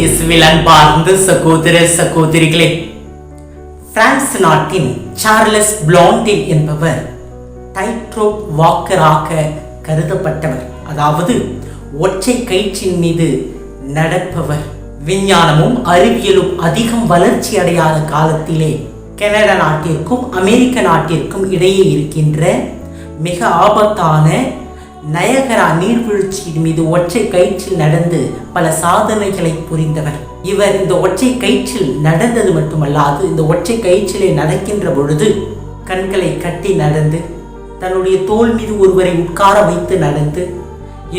இயேசுவில் அன்பார்ந்த சகோதர சகோதரிகளே, பிரான்ஸ் நாட்டின் சார்லஸ் பிளாண்டின் என்பவர் டைட்ரோப் வாக்கராக கருதப்பட்டவர். அதாவது ஒற்றை கயிற்றின் மீது நடப்பவர். விஞ்ஞானமும் அறிவியலும் அதிகம் வளர்ச்சி அடையாத காலத்திலே கனடா நாட்டிற்கும் அமெரிக்க நாட்டிற்கும் இடையே இருக்கின்ற மிக ஆபத்தான நயகரா நீர்வீழ்ச்சியின் மீது ஒற்றை கயிற்றில் நடந்து பல சாதனைகளை புரிந்தவர். இவர் இந்த ஒற்றை கயிற்றில் நடந்தது மட்டுமல்லாது, இந்த ஒற்றை கயிற்றிலே நடக்கின்ற பொழுது கண்களை கட்டி நடந்து, தன்னுடைய தோள் மீது ஒருவரை உட்கார வைத்து நடந்து,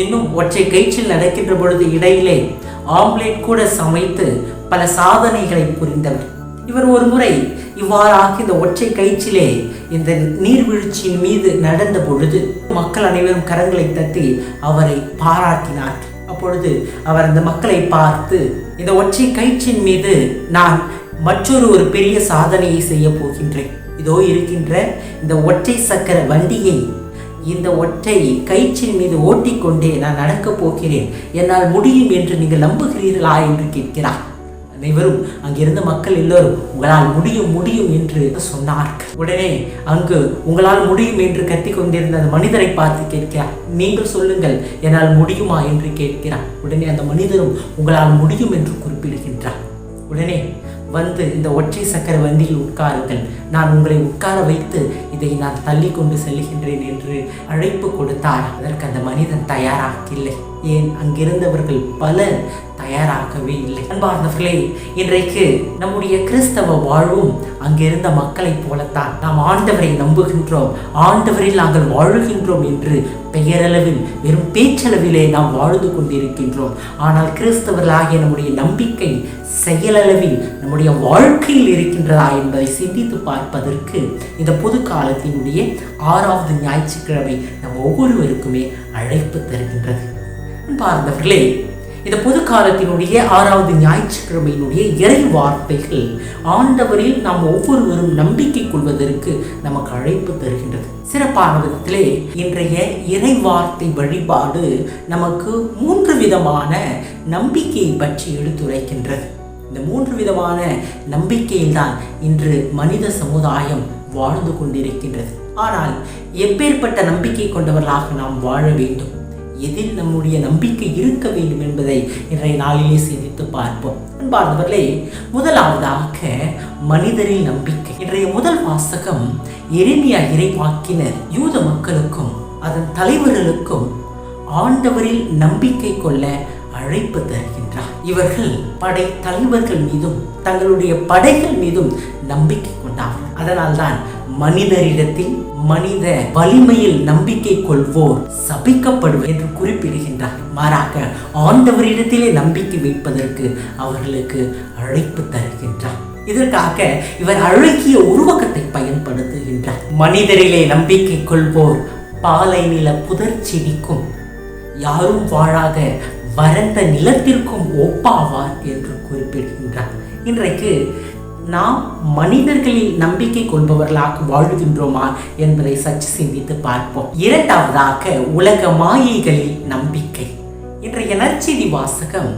இன்னும் ஒற்றை கயிற்றில் நடக்கின்ற பொழுது இடையிலே ஆம்லேட் கூட சமைத்து பல சாதனைகளை புரிந்தவர். இவர் ஒரு முறை இவ்வாறாக இந்த ஒற்றை கயிற்றிலே இந்த நீர்வீழ்ச்சியின் மீது நடந்த பொழுது மக்கள் அனைவரும் கரங்களை தட்டி அவரை பாராட்டினார். அப்பொழுது அவர் அந்த மக்களை பார்த்து, இந்த ஒற்றை கயிற்றின் மீது நான் மற்றொரு பெரிய சாதனையை செய்ய போகின்றேன். இதோ இருக்கின்ற இந்த ஒற்றை சக்கர வண்டியை இந்த ஒற்றை கயிற்றின் மீது ஓட்டிக்கொண்டே நான் நடக்கப் போகிறேன். என்னால் முடியும் என்று நீங்கள் நம்புகிறீர்களா என்று கேட்கிறார். அனைவரும் அங்கிருந்த மக்கள் எல்லோரும் உங்களால் முடியும் முடியும் என்று சொன்னார்கள். உடனே அங்கு உங்களால் முடியும் என்று கத்திக் கொண்டிருந்த அந்த மனிதரை பார்த்து கேட்கிறார், நீங்கள் சொல்லுங்கள், என்னால் முடியுமா என்று கேட்கிறார். உடனே அந்த மனிதரும் உங்களால் முடியும் என்று குறிப்பிடுகின்றார். உடனே வந்து இந்த ஒற்றை சக்கர வண்டியில் உட்காருங்கள், நான் உங்களை உட்கார வைத்து இதை நான் தள்ளி கொண்டு செல்கின்றேன் என்று அழைப்பு கொடுத்தார். அதற்கு அந்த மனிதன் தயாராக இல்லை. ஏன், அங்கிருந்தவர்கள் பலர் தயாராகவே இல்லை. அன்பார்ந்தவர்களே, இன்றைக்கு நம்முடைய கிறிஸ்தவ வாழ்வும் அங்கிருந்த மக்களைப் போலத்தான். நாம் ஆண்டவரை நம்புகின்றோம், ஆண்டவரில் நாங்கள் வாழுகின்றோம் என்று பெயரளவில் வெறும் பேச்சளவிலே நாம் வாழ்ந்து கொண்டிருக்கின்றோம். ஆனால் கிறிஸ்தவர்களாகிய நம்முடைய நம்பிக்கை செயலளவில் நம்முடைய வாழ்க்கையில் இருக்கின்றதா என்பதை சிந்தித்து பார்ப்பதற்கு இந்த பொது காலத்தினுடைய 6வது ஞாயிற்றுக்கிழமை நம் ஒவ்வொருவருக்குமே அழைப்பு தருகின்றது. அன்பார்ந்தவர்களே, இந்த பொது காலத்தினுடைய 6வது ஞாயிற்றுக்கிழமையினுடைய இறை வார்த்தைகள் ஆண்டவரில் நாம் ஒவ்வொருவரும் நம்பிக்கை கொள்வதற்கு நமக்கு அழைப்பு தருகின்றது. சிறப்பான விதத்திலே இன்றைய இறை வார்த்தை வழிபாடு நமக்கு 3 விதமான நம்பிக்கையை பற்றி எடுத்துரைக்கின்றது. இந்த 3 விதமான நம்பிக்கையில் தான் இன்று மனித சமுதாயம் வாழ்ந்து கொண்டிருக்கின்றது. ஆனால் எப்பேற்பட்ட நம்பிக்கை கொண்டவர்களாக நாம் வாழ வேண்டும், எதில் நம்முடைய நம்பிக்கை இருக்க வேண்டும் என்பதை இன்றைய நாளிலே சிந்தித்து பார்ப்போம். அன்பார்ந்தவர்களே, முதலாவதாக மனிதரில் நம்பிக்கை. இன்றைய முதல் வாசகம் எரேமியா இறைவாக்கினர் யூத மக்களுக்கும் அதன் தலைவர்களுக்கும் ஆண்டவரில் நம்பிக்கை கொள்ள அழைப்பு தருகின்றார். இவர்கள் படை தலைவர்கள் மீதும் தங்களுடைய படைகள் மீதும் நம்பிக்கை கொண்டார்கள். அதனால்தான் மனிதரிடத்தில் மனித வலிமையில் நம்பிக்கை கொள்வோர் சபிக்கப்படுவர் என்று குறிப்பிடுகின்றார். மாறாக ஆண்டவரிடத்திலே நம்பிக்கை வைப்பதற்கு அவர்களுக்கு அழைப்பு தருகின்றார். இதற்காக இவர் அழகிய உருவகத்தை பயன்படுத்துகின்றார். மனிதரிலே நம்பிக்கை கொள்வோர் பாலை நில புதர் செடிக்கும் யாரும் வாழாத வறண்ட நிலத்திற்கும் ஒப்பாவார் என்று குறிப்பிடுகின்றார். இன்றைக்கு நாம் மனிதர்களில் நம்பிக்கை கொள்பவர்களாக வாழ்கின்றோமா என்பதை சற்று சிந்தித்து பார்ப்போம். இரண்டாவதாக உலக மாயைகளில் நம்பிக்கை. இன்றைய நற்செய்தி வாசகம்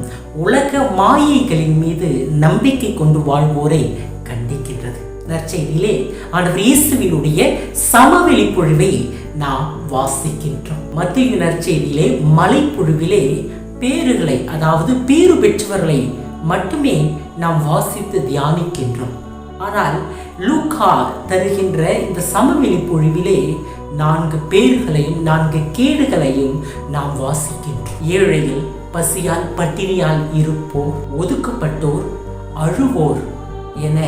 உலக மாயைகளின் மீது நம்பிக்கை கொண்டு வாழ்வோரை கண்டிக்கின்றது. நற்செய்தியிலே ஆண்டவர் இயேசுவினுடைய சமவெளி பொழிவை நாம் வாசிக்கின்றோம். மத்திய நற்செய்தியிலே மலைப்பொழிவிலே பேறுகளை, அதாவது பேறு பெற்றவர்களை மட்டுமே நாம் வாசித்து தியானிக்கின்றோம். ஆனால் லூக்கா தருகின்ற இந்த சமவெளி பொழிவிலே 4 பேறுகளையும் 4 கேடுகளையும் நாம் வாசிக்கின்றோம். ஏழைகள், பசியால் பட்டினியால் இருப்போர், ஒதுக்கப்பட்டோர், அழுவோர் என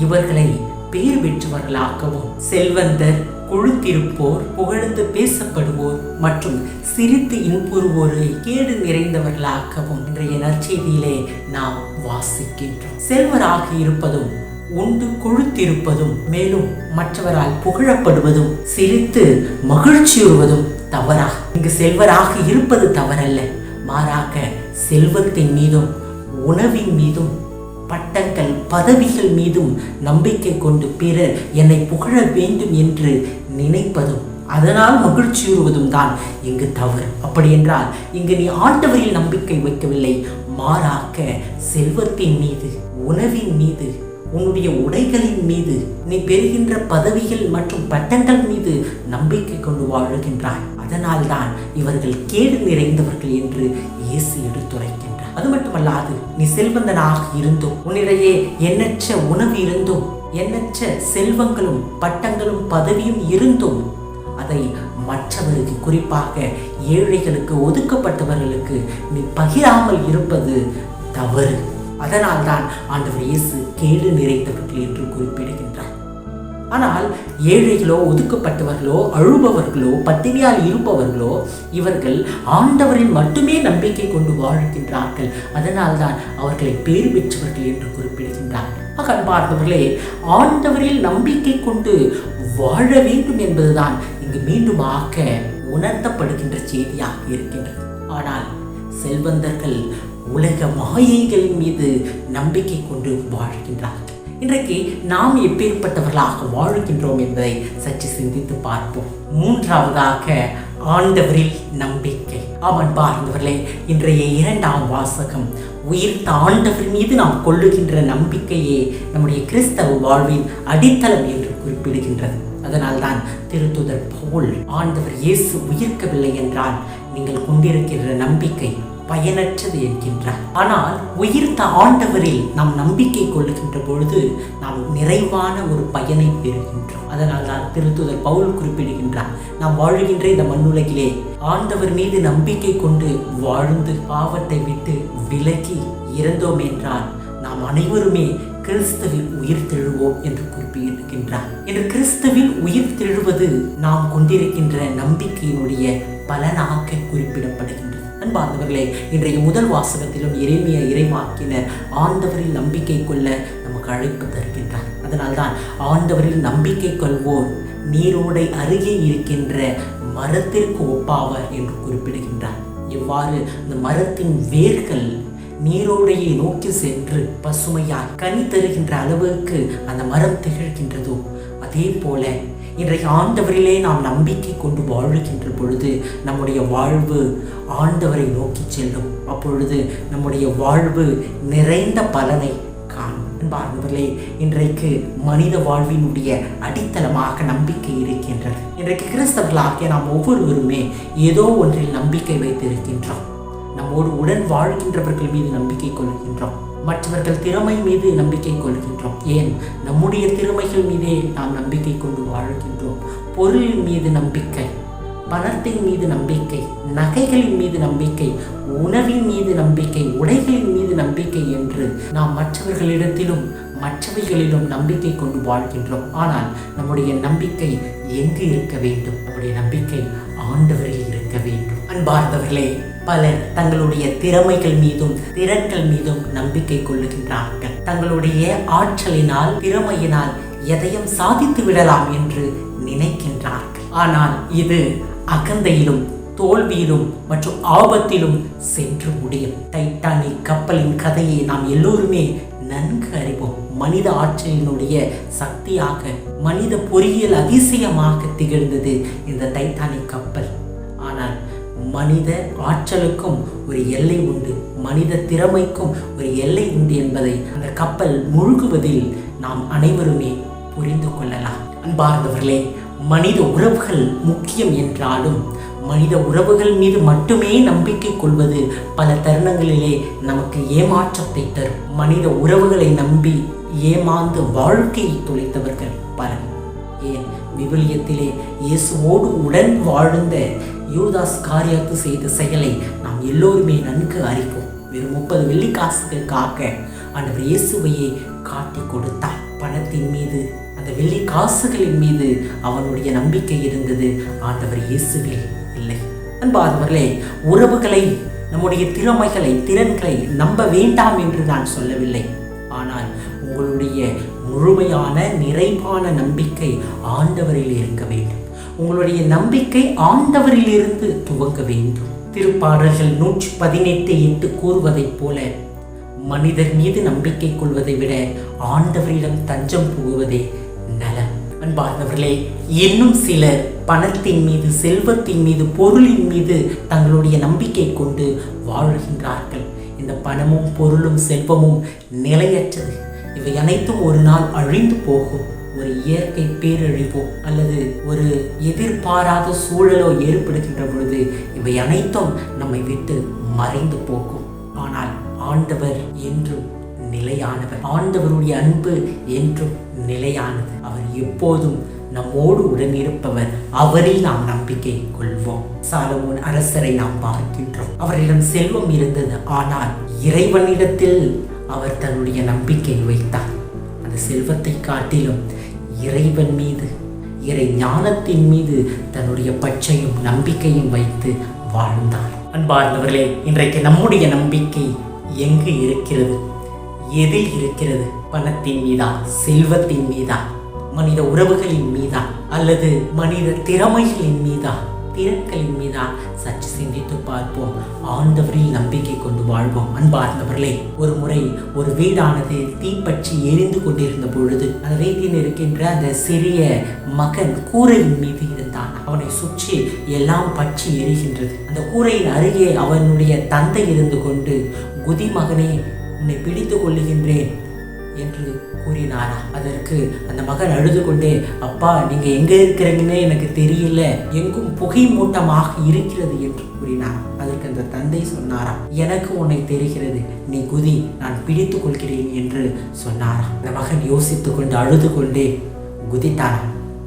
இவர்களை பேர் பெற்றவர்களாகவும், செல்வந்தர், கொழுத்திருப்போர், புகழ்ந்து பேசப்படுவோர் மற்றும் சிரித்து இன்புறுவோரை கேடு நிறைந்தவர்களாகவும் இன்றைய நற்செய்தியிலே நாம் வாசிக்கின்றோம். செல்வராக இருப்பதும் உண்டு கொழுத்திருப்பதும் மேலும் மற்றவரால் புகழப்படுவதும் சிரித்து மகிழ்ச்சியுறுவதும் தவறா? இங்கு செல்வராக இருப்பது தவறல்ல, மாறாக செல்வத்தின் மீதும் உணவின் மீதும் பட்டங்கள் பதவிகள் மீதும் நம்பிக்கை கொண்டு பிறர் என்னை புகழ வேண்டும் என்று நினைப்பதும் அதனால் மகிழ்ச்சியுறுவதும் தான் இங்கு தவறு. அப்படி என்றால் இங்கு நீ ஆண்டவரில் நம்பிக்கை வைக்கவில்லை, மாறாக செல்வத்தின் மீது, உணவின் மீது, உன்னுடைய உடைகளின் மீது, நீ பெறுகின்ற பதவிகள் மற்றும் பட்டங்கள் மீது நம்பிக்கை கொண்டு வாழுகின்றாய். அதனால்தான் இவர்கள் கேடு நிறைந்தவர்கள் என்று இயேசு எடுத்துரைக்கின்றார். அது மட்டுமல்லாது, நீ செல்வந்தனாக இருந்தோம், உன்னிடையே எண்ணற்ற உணவு இருந்தும், எண்ணற்ற செல்வங்களும் பட்டங்களும் பதவியும் இருந்தும் அதை மற்றவருக்கு, குறிப்பாக ஏழைகளுக்கு, ஒதுக்கப்பட்டவர்களுக்கு நீ பகிராமல் இருப்பது தவறு. அதனால்தான் ஆண்டவர் இயேசு கேடு நிறைந்தவர்கள் என்று குறிப்பிடுகின்றார். ஆனால் ஏழைகளோ, ஒதுக்கப்பட்டவர்களோ, அழுபவர்களோ, பட்டினியால் இருப்பவர்களோ இவர்கள் ஆண்டவரில் மட்டுமே நம்பிக்கை கொண்டு வாழ்கின்றார்கள். அதனால்தான் அவர்களை பேர் பெற்றவர்கள் என்று குறிப்பிடுகின்றார். அன்பார்ந்தவர்களே, ஆண்டவரில் நம்பிக்கை கொண்டு வாழ வேண்டும் என்பதுதான் இங்கு மீண்டுமாக உணர்த்தப்படுகின்ற செய்தியாக இருக்கின்றது. ஆனால் செல்வந்தர்கள் உலக மாயைகளின் மீது நம்பிக்கை கொண்டு வாழ்கின்றார்கள். இன்றைக்கு நாம் எப்பேற்பட்டவர்களாக வாழ்கின்றோம் என்பதை சற்று சிந்தித்து பார்ப்போம். மூன்றாவதாக, ஆண்டவரில் நம்பிக்கை. அன்பார்ந்தவர்களே, இன்றைய 2ஆம் வாசகம் உயிர்த்த ஆண்டவர் மீது நாம் கொள்ளுகின்ற நம்பிக்கையே நம்முடைய கிறிஸ்தவ வாழ்வின் அடித்தளம் என்று குறிப்பிடுகின்றது. அதனால்தான் திருத்தூதர் பவுல், ஆண்டவர் இயேசு உயிர்க்கவில்லை என்றால் நீங்கள் கொண்டிருக்கின்ற நம்பிக்கை பயனற்றது என்கின்றார். ஆனால் உயிர்த்த ஆண்டவரில் நாம் நம்பிக்கை கொள்ளுகின்ற பொழுது நாம் நிறைவான ஒரு பயனை பெறுகின்றோம். அதனால் தான் திருத்தூதர் பவுல் குறிப்பிடுகின்றார், நாம் வாழுகின்ற இந்த மண்ணுலகிலே ஆண்டவர் மீது நம்பிக்கை கொண்டு வாழ்ந்து பாவத்தை விட்டு விலகி இறந்தோம் என்றால் நாம் அனைவருமே கிறிஸ்துவில் உயிர் தெழுவோம் என்று குறிப்பிடுகின்றார். இன்று கிறிஸ்துவில் உயிர் தெழுவது நாம் கொண்டிருக்கின்ற நம்பிக்கையினுடைய பலனாக குறிப்பிடப்படுகின்றது. அன்பார்ந்தவர்களே, இன்றைய முதல் வாசகத்திலும் எரேமியா இறைவாக்கினர் ஆண்டவரில் நம்பிக்கை கொள்ள நமக்கு அழைப்பு தருகின்றார். அதனால்தான் ஆண்டவரில் நம்பிக்கை கொள்வோர் நீரோடை அருகே இருக்கின்ற மரத்திற்கு ஒப்பாவர் என்று குறிப்பிடுகின்றார். இவ்வாறு இந்த மரத்தின் வேர்கள் நீரோடையை நோக்கி சென்று பசுமையாய் கனி தருகின்ற அளவுக்கு அந்த மரம் திகழ்கின்றதோ, அதே போல இன்றைக்கு ஆண்டவரிலே நாம் நம்பிக்கை கொண்டு வாழுகின்ற பொழுது நம்முடைய வாழ்வு ஆண்டவரை நோக்கி செல்லும். அப்பொழுது நம்முடைய வாழ்வு நிறைந்த பலனை காணும். அன்பார்ந்தவர்களே, இன்றைக்கு மனித வாழ்வினுடைய அடித்தளமாக நம்பிக்கை இருக்கின்றது. இன்றைக்கு கிறிஸ்தவர்களாகிய நாம் ஒவ்வொருவருமே ஏதோ ஒன்றில் நம்பிக்கை வைத்திருக்கின்றோம். நம்மோடு உடன் வாழ்கின்றவர்கள் மீது நம்பிக்கை கொள்கின்றோம். மற்றவர்கள் திறமை மீது நம்பிக்கை கொள்கின்றோம். ஏன், நம்முடைய திறமைகள் மீதே நாம் நம்பிக்கை கொண்டு வாழ்கின்றோம். பொருளின் மீது நம்பிக்கை, பணத்தின் மீது நம்பிக்கை, நகைகளின் மீது நம்பிக்கை, உணவின் மீது நம்பிக்கை, உடைகளின் மீது நம்பிக்கை என்று நாம் மற்றவர்களிடத்திலும் மற்றவைகளிலும் நம்பிக்கை கொண்டு வாழ்கின்றோம். ஆனால் நம்முடைய நம்பிக்கை எங்கு இருக்க வேண்டும்? நம்முடைய நம்பிக்கை ஆண்டவரில் இருக்க வேண்டும். அன்பார்ந்தவர்களே, பலர் தங்களுடைய திறமைகள் மீதும் திறன்கள் மீதும் நம்பிக்கை கொள்ளுகின்றார்கள். தங்களுடைய ஆற்றலினால், திறமையினால் எதையும் சாதித்து விடலாம் என்று நினைக்கின்றார்கள். ஆனால் இது அகந்தையிலும் தோல்வியிலும் மற்றும் ஆபத்திலும் சென்று முடியும். டைட்டானிக் கப்பலின் கதையை நாம் எல்லோருமே நன்கு அறிவோம். மனித ஆற்றலினுடைய சக்தியாக, மனித பொறியியல் அதிசயமாக திகழ்ந்தது இந்த டைட்டானிக் கப்பல். ஆனால் மனித ஆற்றலுக்கும் ஒரு எல்லை உண்டு, மனித திறமைக்கும் ஒரு எல்லை உண்டு என்பதை அந்த கப்பல் முழுகுவதில் நாம் அனைவருமே புரிந்து கொள்ளலாம். அன்பார்ந்தவர்களே, மனித உறவுகள் முக்கியம் என்றாலும் மனித உறவுகள் மீது மட்டுமே நம்பிக்கை கொள்வது பல தருணங்களிலே நமக்கு ஏமாற்றத்தை தரும். மனித உறவுகளை நம்பி ஏமாந்து வாழ்க்கையை தொலைத்தவர்கள் பலர். ஏன், விவிலியத்திலே இயேசுவோடு உடன் வாழ்ந்த யூதாஸ் காரியாத்து செய்த செயலை நாம் எல்லோருமே நன்கு அறிவோம். வெறும் 30 வெள்ளிக்காசுகளுக்காக ஆண்டவர் இயேசுவையே காட்டி கொடுத்தார். பணத்தின் மீது, அந்த வெள்ளி காசுகளின் மீது அவனுடைய நம்பிக்கை இருந்தது, ஆண்டவர் இயேசுவில் இல்லை. அன்பார்ந்தவர்களே, உறவுகளை, நம்முடைய திறமைகளை, திறன்களை நம்ப வேண்டாம் என்று நான் சொல்லவில்லை. ஆனால் உங்களுடைய முழுமையான நிறைவான நம்பிக்கை ஆண்டவரில் இருக்க வேண்டும். உங்களுடைய நம்பிக்கை ஆண்டவரில் இருந்து துவங்க வேண்டும். திருப்பாடல்கள் 118:8 கூறுவதைப் போல, மனிதர் மீது நம்பிக்கை கொள்வதை விட ஆண்டவரிடம் தஞ்சம் புகுவதே நலம். அன்பார்ந்தவர்களே, இன்னும் சிலர் பணத்தின் மீது, செல்வத்தின் மீது, பொருளின் மீது தங்களுடைய நம்பிக்கை கொண்டு வாழ்கின்றார்கள். இந்த பணமும் பொருளும் செல்வமும் நிலையற்றது. இவை அனைத்தும் ஒரு நாள் அழிந்து போகும். ஒரு இயற்கை பேரழிவோ அல்லது ஒரு எதிர்பாராத சூழலோ ஏற்படுகின்ற பொழுது இவை அனைத்தும் நம்மை விட்டு மறைந்து போகும். ஆனால் ஆண்டவர் என்றும் நிலையானவர். ஆண்டவருடைய அன்பு என்றும் நிலையானது. அவர் எப்போதும் நம்மோடு உடன் இருப்பவர். அவரில் நாம் நம்பிக்கை கொள்வோம். சாலமோன் அரசரை நாம் பார்க்கின்றோம். அவரிடம் செல்வம் இருந்தது, ஆனால் இறைவனிடத்தில் அவர் தன்னுடைய நம்பிக்கை வைத்தார். அந்த செல்வத்தை காட்டிலும் இறைவன் மீது, இறை ஞானத்தின் மீது தன்னுடைய பற்றையும் நம்பிக்கையும் வைத்து வாழ்ந்தார். அன்பார்ந்தவர்களே, இன்றைக்கு நம்முடைய நம்பிக்கை எங்கு இருக்கிறது? எதில் இருக்கிறது? பணத்தின் மீதா, செல்வத்தின் மீதா, மனித உறவுகளின் மீதா, அல்லது மனித திறமைகளின் மீதா, திறன்களின் மீதா? சற்று சிந்தித்து பார்ப்போம். ஆண்டவரில் நம்பிக்கை கொண்டு வாழ்வோம். அன்பார்ந்தவர்களே, ஒரு முறை ஒரு வீடானது தீப்பற்றி எரிந்து கொண்டிருந்த பொழுது அந்த வீட்டில் இருக்கின்ற அந்த சிறிய மகன் கூரையின் மீது இருந்தான். அவனை சுற்றி எல்லாம் பற்றி எரிகின்றது. அந்த கூரையின் அருகே அவனுடைய தந்தை இருந்து கொண்டு, குதி மகனே, உன்னை பிடித்து கொள்ளுகின்றேன் என்று கூறினாரா? அதற்கு அந்த மகன் அழுது கொண்டே, அப்பா, நீங்க எங்க இருக்கிறீங்கன்னு எனக்கு தெரியல, எங்கும் புகை மூட்டமாக இருக்கிறது என்று கூறினார். அதற்கு அந்த தந்தை சொன்னாரா, எனக்கு உன்னை தெரிகிறது, நீ குதி, நான் பிடித்துக் கொள்கிறேன் என்று சொன்னாரா? அந்த மகன் யோசித்து கொண்டு அழுது கொண்டே குதித்தாரா.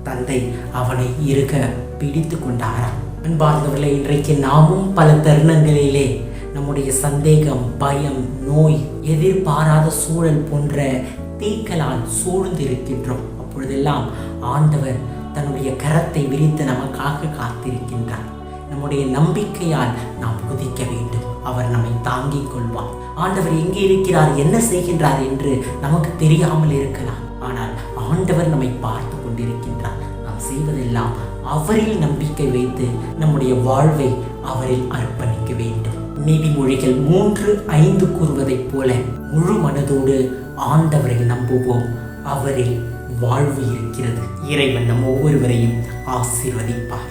தந்தை அவனை இருக்க பிடித்து கொண்டாரா? அன்பார்ந்தவர்களே, இன்றைக்கு நாமும் பல தருணங்களிலே நம்முடைய சந்தேகம், பயம், நோய், எதிர்பாராத சூழல் போன்ற தீக்களால் சூழ்ந்திருக்கின்றோம். அப்பொழுதெல்லாம் ஆண்டவர் தன்னுடைய கரத்தை விரித்து நமக்காக காத்திருக்கின்றார். நம்முடைய நம்பிக்கையால் நாம் குதிக்க வேண்டும். அவர் நம்மை தாங்கிக் கொள்வார். ஆண்டவர் எங்கே இருக்கிறார், என்ன செய்கின்றார் என்று நமக்கு தெரியாமல் இருக்கலாம். ஆனால் ஆண்டவர் நம்மை பார்த்து கொண்டிருக்கின்றார். நாம் செய்வதெல்லாம் அவரில் நம்பிக்கை வைத்து நம்முடைய வாழ்வை அவரில் அர்ப்பணிக்க வேண்டும். நீதிமொழிகள் 3:5 கூறுவதைப் போல முழு மனதோடு ஆண்டவரை நம்புவோம். அவரில் வாழ்வு இருக்கிறது. இறைவன் நம் ஒவ்வொருவரையும் ஆசீர்வதிப்பார்.